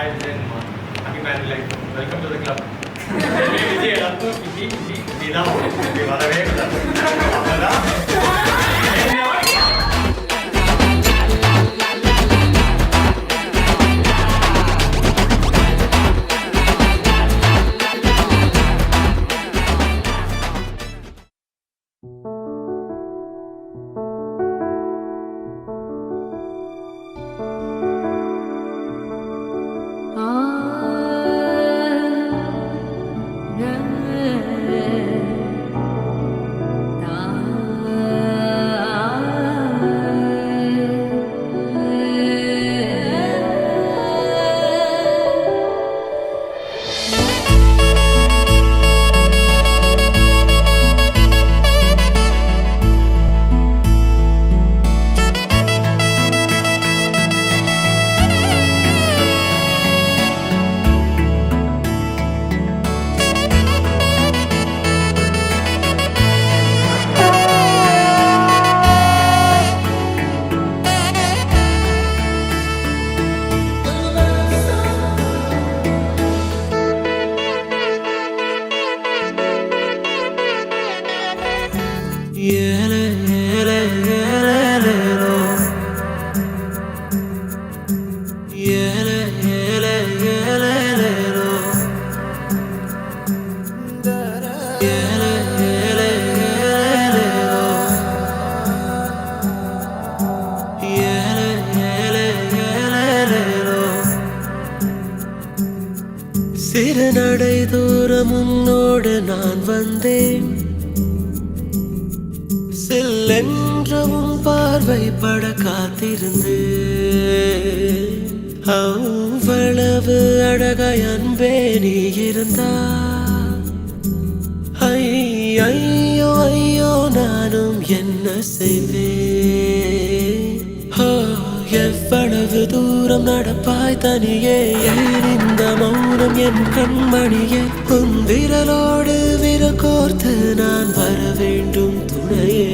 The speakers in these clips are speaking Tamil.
Hi, Jen. Happy married life. Welcome to the club. Vijay எல்லாருக்கும் விஜய் தான் வரவே அவ்வளோதான். சிறு நடை தூரம் உன்னோடு நான் வந்தேன், செல்லென்றவும் பார்வை பட காத்திருந்து அவ்வளவு அழகாய் அன்பே நீ இருந்தா. ஐயோ ஐயோ நானும் என்ன செய்வேன்? எவ்வளவு தூரம் நடப்பாய் தனியே, இந்த மௌனம் என் கண்மணியே. உன் விரலோடு விரல் கோர்த்து நான் வர வேண்டும் துணையே.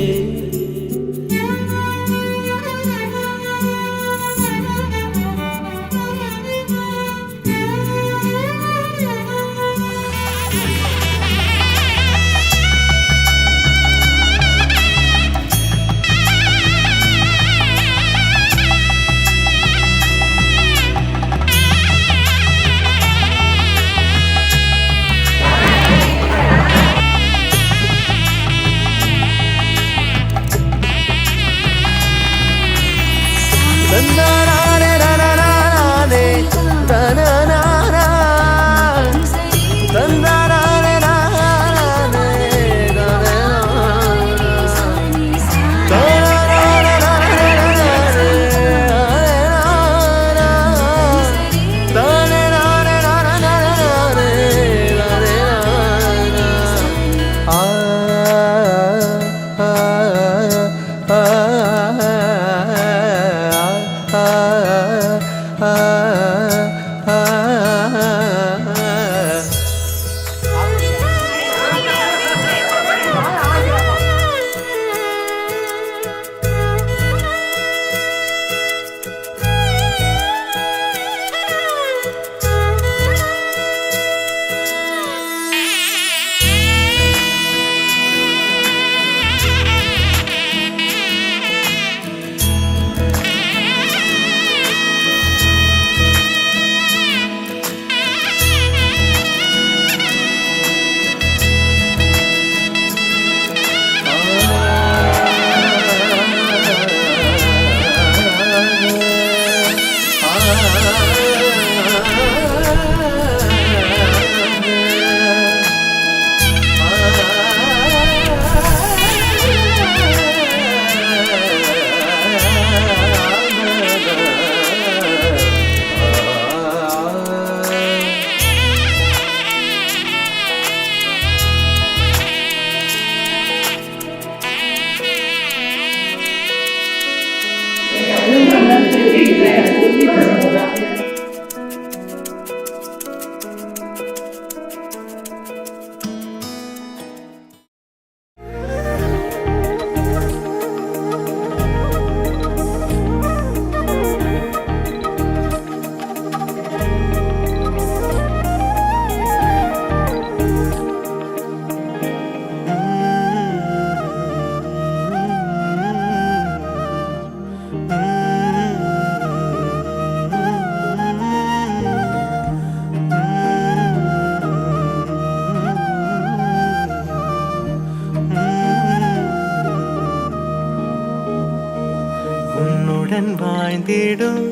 உன்னுடன் வாழ்ந்திடும்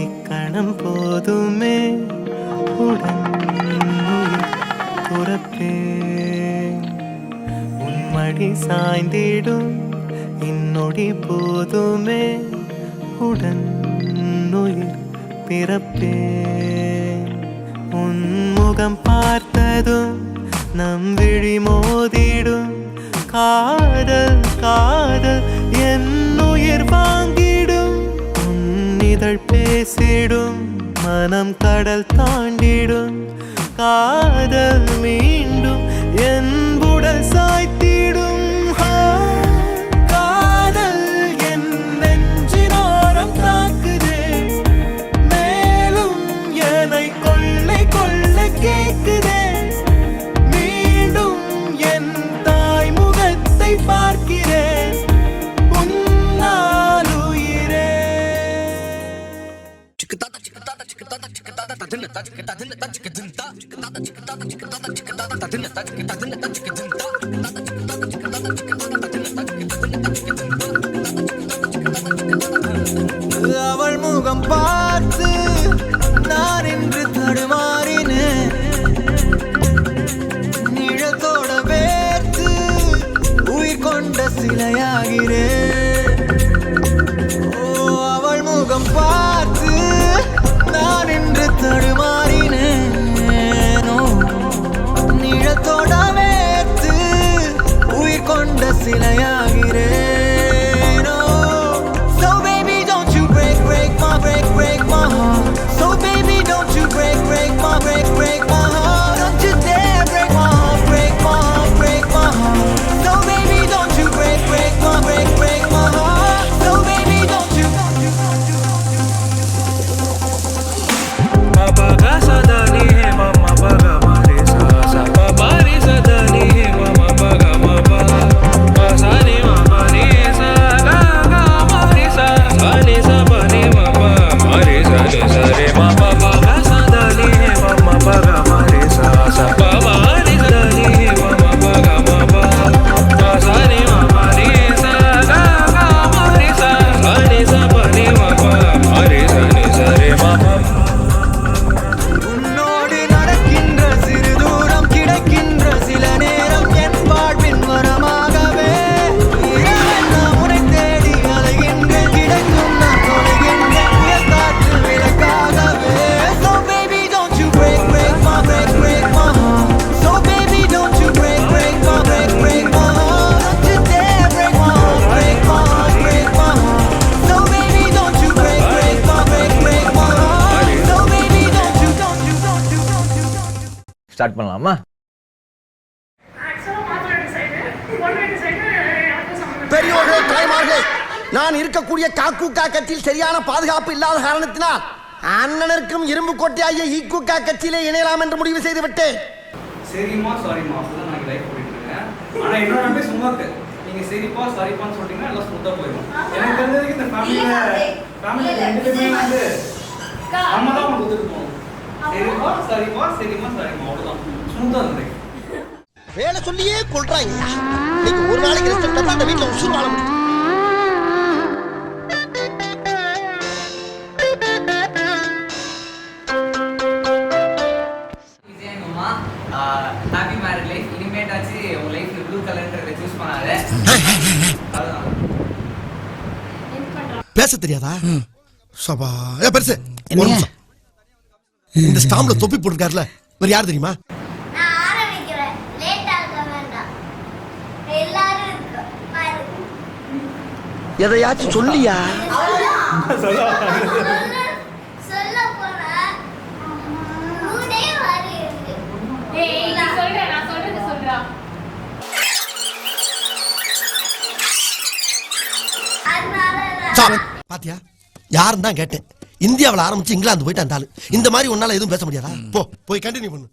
இக்கணம் போதுமே உடன் உயிர் துறப்பேன் உன்மடி சாய்ந்திடும் இன்னொடி போதுமே உடன் உயிர் பிறப்பேன் உன்முகம் பார்த்ததும் நம் விழி மோதிடும் காதல் காதல் என் உயிர் வாங்கிடும் உன்னிதழ் பேசிடும் மனம் கடல் தாண்டிடும் காதல் மீண்டும் என் உடல் சாய்த்திடும் காதல் என் நெஞ்சினோரம் தாக்குதே மேலும் என்னை கொள்ளை கொள்ள கேட்குதே மீண்டும் என் தாய் முகத்தை பார்க்கிறேன் உன்னால் உயிரே அவள் முகம் பார்த்து நான் என்று தடுமாறினேன் நிழத்தோட வேர்த்து உயிர் கொண்ட சிலையாகிறேன் ஓ அவள் முகம் பார்த்து நான் என்று தடுமாறினேனோ நிழத்தோட வேர்த்து உயிர் கொண்ட சிலையாகிறேன் break my heart. So baby, don't you break my heart. Don't you dare break my heart, break my heart. So baby, don't you break my heart. So baby, don't you. Papa ga sadani hai, mama baga mare sa sa. Papa re sadani hai, mama baga mama. Pasani mama re sa ga ga mare sa. Sani sa pani mama. Mare sa re sa re ma pa pa ga sa da ni he ma ma pa ga ma re sa sa pa ma re sa da ni he ma ma pa ga ma pa pa sa ni ma pa re sa ga ga ma re sa sa ni sa pa ni ma pa ma re sa ni sa re ma pa உன்னோடு நடக்கின்ற சிறு தூரம் கிடைக்கின்ற சில நேரம் என் வாழ்வின் வரமாகவே நான் உன்னை தேடி அலைகின்றேன் கிடைக்கும் நான் தொலைகின்றேன் புயல் காற்று விளக்காகவே So baby don't you break my heart So baby don't you break my heart Don't you dare break my heart So baby don't you break my heart So baby don't you start பண்ணலாமா? பெரியோர்களே தாய்மார்களே நான் இருக்கக்கூடிய காக்கூக்கா கட்சியில் சரியான பாதுகாப்பு இல்லாத காரணத்தினால் அண்ணனருக்கும் இரும்பு கோட்டையாகிய ஈக்குக்கா கட்சியிலே இணையலாம் என்று முடிவு செய்து விட்டேன் சரிம்மா சாரிம்மா அப்படிதான் நான் லைஃப் போயிட்டு இருக்கேன் ஆனா என்னோட நம்பி சும்மா இருக்கு நீங்க சரிப்பா சாரிப்பான்னு சொல்லிட்டீங்கன்னா எல்லாம் ஸ்மூத்தா போயிடும் எனக்கு தெரிஞ்சதுக்கு இந்த ஃபேமிலியில ரெண்டு பேருமே வந்து நம்ம தான் உங்களுக்கு ஒத்துட்டு போகணும் சரிப்பா சாரிப்பா சரிம்மா சாரிம்மா அவ்வளவுதான் ஸ்மூத்தா இருந்தேன் வேலை சொல்லியே கொள்றாங்க இன்னைக்கு ஒரு நாளைக்கு ரெஸ்ட் எடுத்தா அந்த வீட்டுல உசுறு வாழ முடியும் ஹாப்பி மேரிட் லைஃப் இனிமேட்டாச்சு உங்க லைஃப்ல ப்ளூ கலர்ன்றதை சூஸ் பண்ணாத பேச தெரியாதா சபா பெருசு இந்த ஸ்டாம்ப்ல தொப்பி போட்டுருக்காருல வேற யார் தெரியுமா எதையாச்சும் சொல்லியா பாத்தியா யாருன்னு தான் கேட்டேன் இந்தியாவில் ஆரம்பிச்சு இங்கிலாந்து போயிட்டு அந்த ஆளு இந்த மாதிரி ஒன்னால எதுவும் பேச முடியாதா போய் கண்டினியூ பண்ணு